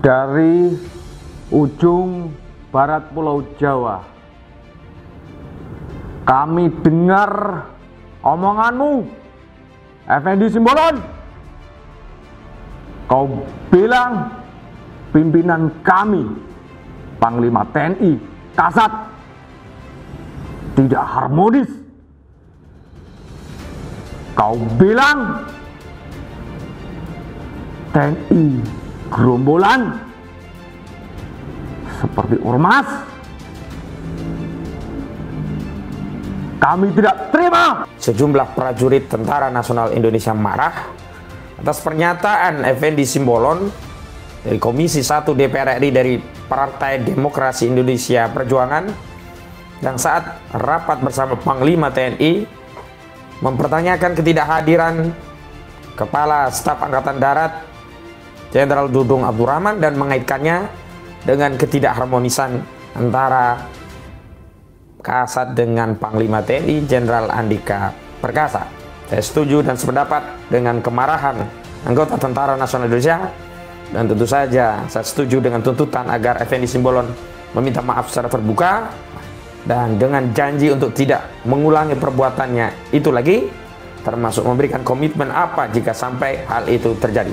dari ujung barat Pulau Jawa. Kami dengar omonganmu, Effendi Simbolon. Kau bilang pimpinan kami, Panglima TNI Kasat, tidak harmonis. Kau bilang TNI gerombolan seperti ormas. Kami tidak terima. Sejumlah prajurit Tentara Nasional Indonesia marah atas pernyataan Effendi Simbolon dari Komisi 1 DPR RI dari Partai Demokrasi Indonesia Perjuangan yang saat rapat bersama Panglima TNI mempertanyakan ketidakhadiran Kepala Staf Angkatan Darat Jenderal Dudung Abdurrahman dan mengaitkannya dengan ketidakharmonisan antara Kasat dengan Panglima TNI Jenderal Andika Perkasa. Saya setuju dan sependapat dengan kemarahan anggota Tentara Nasional Indonesia, dan tentu saja saya setuju dengan tuntutan agar Effendi Simbolon meminta maaf secara terbuka dan dengan janji untuk tidak mengulangi perbuatannya itu lagi, termasuk memberikan komitmen apa jika sampai hal itu terjadi.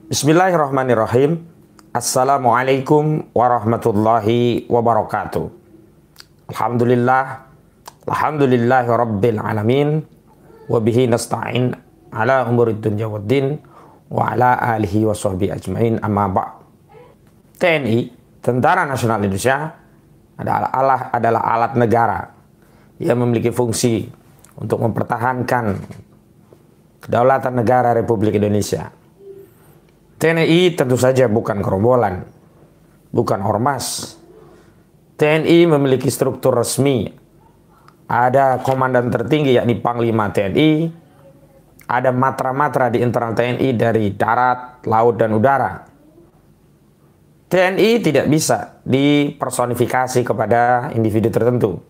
Bismillahirrahmanirrahim. Assalamualaikum warahmatullahi wabarakatuh. Alhamdulillahi rabbil alamin, wabihi nasta'in ala umurid dunya waddin, wa ala alihi wa sahbihi ajmain, amma ba'. TNI, Tentara Nasional Indonesia, adalah alat negara yang memiliki fungsi untuk mempertahankan kedaulatan negara Republik Indonesia. TNI tentu saja bukan gerombolan, bukan ormas. TNI memiliki struktur resmi. Ada komandan tertinggi yakni Panglima TNI. Ada matra-matra di internal TNI dari darat, laut, dan udara. TNI tidak bisa dipersonifikasi kepada individu tertentu.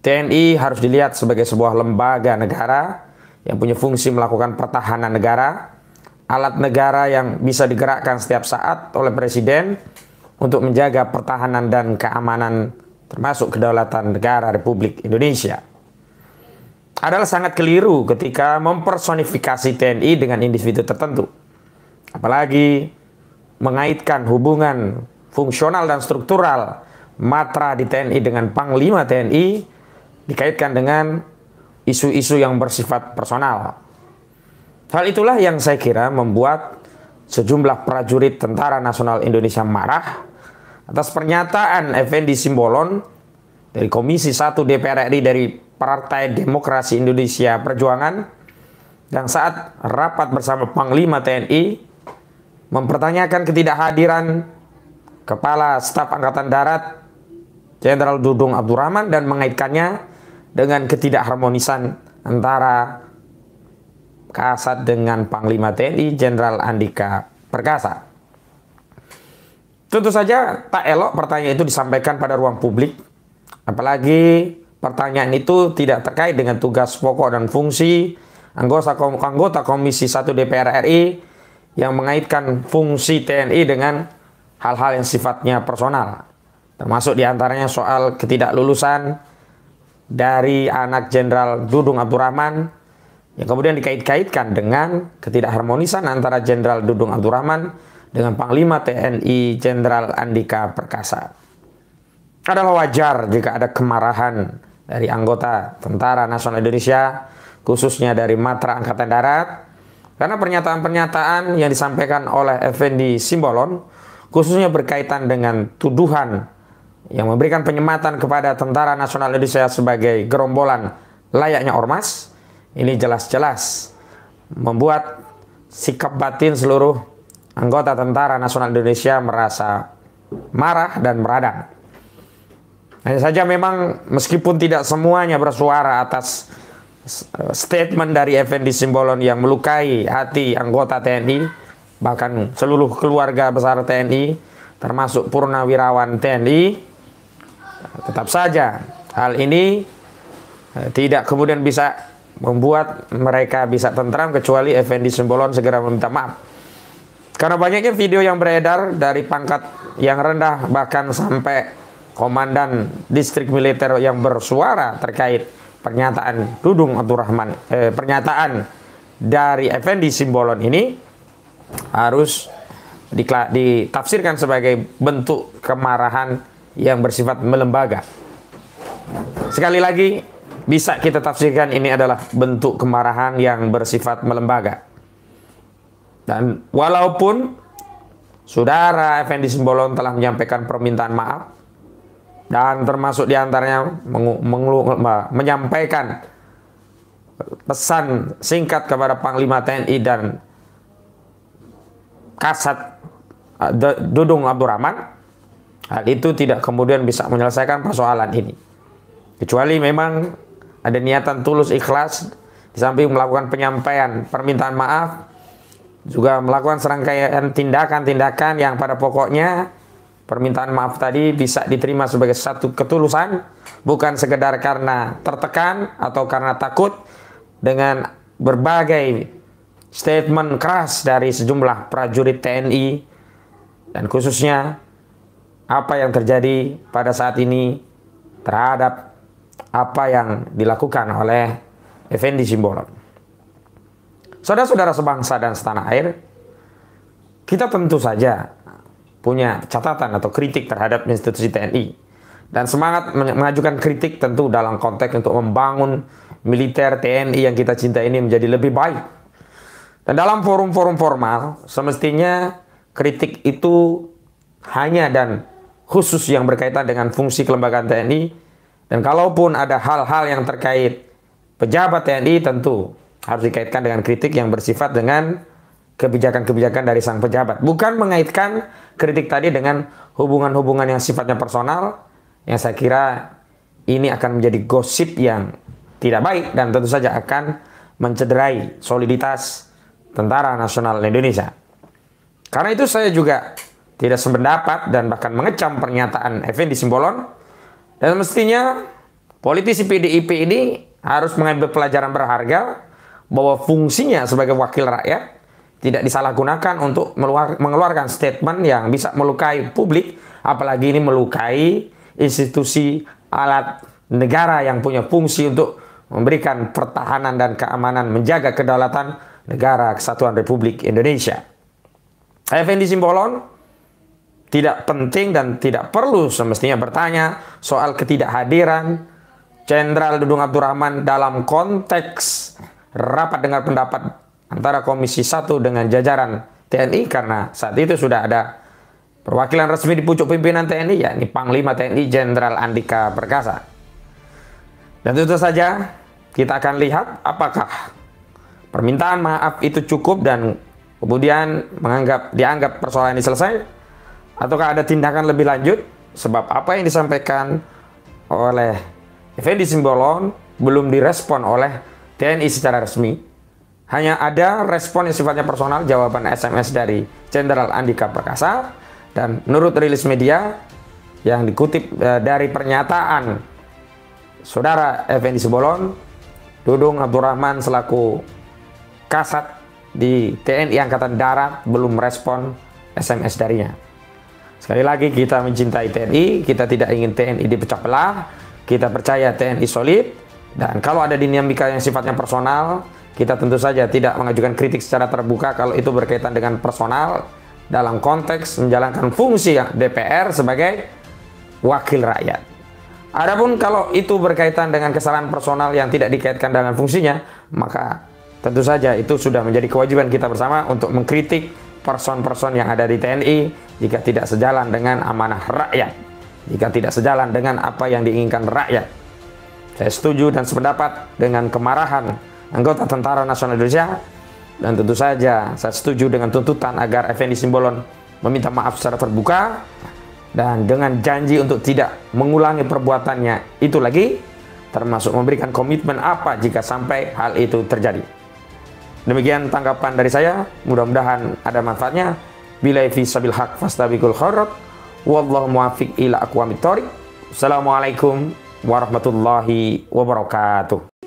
TNI harus dilihat sebagai sebuah lembaga negara yang punya fungsi melakukan pertahanan negara, alat negara yang bisa digerakkan setiap saat oleh Presiden untuk menjaga pertahanan dan keamanan termasuk kedaulatan negara Republik Indonesia. Adalah sangat keliru ketika mempersonifikasi TNI dengan individu tertentu. Apalagi mengaitkan hubungan fungsional dan struktural matra di TNI dengan Panglima TNI dikaitkan dengan isu-isu yang bersifat personal. Hal itulah yang saya kira membuat sejumlah prajurit Tentara Nasional Indonesia marah atas pernyataan Effendi Simbolon dari Komisi 1 DPR RI dari Partai Demokrasi Indonesia Perjuangan yang saat rapat bersama Panglima TNI mempertanyakan ketidakhadiran Kepala Staf Angkatan Darat Jenderal Dudung Abdurrahman dan mengaitkannya dengan ketidakharmonisan antara Kasat dengan Panglima TNI Jenderal Andika Perkasa. Tentu saja tak elok pertanyaan itu disampaikan pada ruang publik, apalagi pertanyaan itu tidak terkait dengan tugas pokok dan fungsi anggota Komisi 1 DPR RI yang mengaitkan fungsi TNI dengan hal-hal yang sifatnya personal, termasuk diantaranya soal ketidaklulusan dari anak Jenderal Dudung Abdurrahman yang kemudian dikait-kaitkan dengan ketidakharmonisan antara Jenderal Dudung Abdurrahman dengan Panglima TNI Jenderal Andika Perkasa. Adalah wajar jika ada kemarahan dari anggota Tentara Nasional Indonesia, khususnya dari Matra Angkatan Darat, karena pernyataan-pernyataan yang disampaikan oleh Effendi Simbolon, khususnya berkaitan dengan tuduhan yang memberikan penyematan kepada Tentara Nasional Indonesia sebagai gerombolan layaknya ormas. Ini jelas-jelas membuat sikap batin seluruh anggota Tentara Nasional Indonesia merasa marah dan meradang. Hanya saja memang meskipun tidak semuanya bersuara atas statement dari Effendi Simbolon yang melukai hati anggota TNI, bahkan seluruh keluarga besar TNI, termasuk purnawirawan TNI, tetap saja hal ini tidak kemudian bisa membuat mereka bisa tentram kecuali Effendi Simbolon segera meminta maaf. Karena banyaknya video yang beredar dari pangkat yang rendah bahkan sampai komandan distrik militer yang bersuara terkait pernyataan Dudung Abdurrahman, pernyataan dari Effendi Simbolon ini harus ditafsirkan sebagai bentuk kemarahan yang bersifat melembaga. Sekali lagi, bisa kita tafsirkan ini adalah bentuk kemarahan yang bersifat melembaga. Dan walaupun Saudara Effendi Simbolon telah menyampaikan permintaan maaf dan termasuk diantaranya menyampaikan pesan singkat kepada Panglima TNI dan Kasat Dudung Abdurrahman, hal itu tidak kemudian bisa menyelesaikan persoalan ini. Kecuali memang ada niatan tulus ikhlas, di samping melakukan penyampaian permintaan maaf, juga melakukan serangkaian tindakan-tindakan yang pada pokoknya permintaan maaf tadi bisa diterima sebagai satu ketulusan, bukan sekedar karena tertekan atau karena takut dengan berbagai statement keras dari sejumlah prajurit TNI dan khususnya apa yang terjadi pada saat ini terhadap apa yang dilakukan oleh Effendi Simbolon. Saudara-saudara sebangsa dan setanah air, kita tentu saja punya catatan atau kritik terhadap institusi TNI. Dan semangat mengajukan kritik tentu dalam konteks untuk membangun militer TNI yang kita cinta ini menjadi lebih baik. Dan dalam forum-forum formal, semestinya kritik itu hanya dan khusus yang berkaitan dengan fungsi kelembagaan TNI. Dan kalaupun ada hal-hal yang terkait pejabat TNI, tentu harus dikaitkan dengan kritik yang bersifat dengan kebijakan-kebijakan dari sang pejabat. Bukan mengaitkan kritik tadi dengan hubungan-hubungan yang sifatnya personal, yang saya kira ini akan menjadi gosip yang tidak baik dan tentu saja akan mencederai soliditas Tentara Nasional Indonesia. Karena itu saya juga tidak sependapat dan bahkan mengecam pernyataan Effendi Simbolon, dan mestinya politisi PDIP ini harus mengambil pelajaran berharga bahwa fungsinya sebagai wakil rakyat tidak disalahgunakan untuk mengeluarkan statement yang bisa melukai publik, apalagi ini melukai institusi alat negara yang punya fungsi untuk memberikan pertahanan dan keamanan, menjaga kedaulatan negara Kesatuan Republik Indonesia. Effendi Simbolon tidak penting dan tidak perlu semestinya bertanya soal ketidakhadiran Jenderal Dudung Abdurrahman dalam konteks rapat dengar pendapat antara Komisi 1 dengan jajaran TNI, karena saat itu sudah ada perwakilan resmi di pucuk pimpinan TNI, yakni Panglima TNI Jenderal Andika Perkasa. Dan tentu saja kita akan lihat apakah permintaan maaf itu cukup dan kemudian dianggap persoalan ini selesai, ataukah ada tindakan lebih lanjut, sebab apa yang disampaikan oleh Effendi Simbolon belum direspon oleh TNI secara resmi. Hanya ada respon yang sifatnya personal, jawaban SMS dari Jenderal Andika Perkasa, dan menurut rilis media yang dikutip dari pernyataan Saudara Effendi Simbolon, Dudung Abdurrahman selaku Kasat di TNI Angkatan Darat belum merespon SMS darinya. Sekali lagi, kita mencintai TNI, kita tidak ingin TNI dipecah belah, kita percaya TNI solid. Dan kalau ada dinamika yang sifatnya personal, kita tentu saja tidak mengajukan kritik secara terbuka kalau itu berkaitan dengan personal dalam konteks menjalankan fungsi DPR sebagai wakil rakyat. Adapun kalau itu berkaitan dengan kesalahan personal yang tidak dikaitkan dengan fungsinya, maka tentu saja itu sudah menjadi kewajiban kita bersama untuk mengkritik person-person yang ada di TNI jika tidak sejalan dengan amanah rakyat, jika tidak sejalan dengan apa yang diinginkan rakyat. Saya setuju dan sependapat dengan kemarahan anggota Tentara Nasional Indonesia, dan tentu saja saya setuju dengan tuntutan agar Effendi Simbolon meminta maaf secara terbuka dan dengan janji untuk tidak mengulangi perbuatannya itu lagi, termasuk memberikan komitmen apa jika sampai hal itu terjadi. Demikian tanggapan dari saya, mudah-mudahan ada manfaatnya. Billahi fi sabil haq fastabiqul khairat, wallahu muwaffiq ila aqwamit thoriq. Assalamualaikum warahmatullahi wabarakatuh.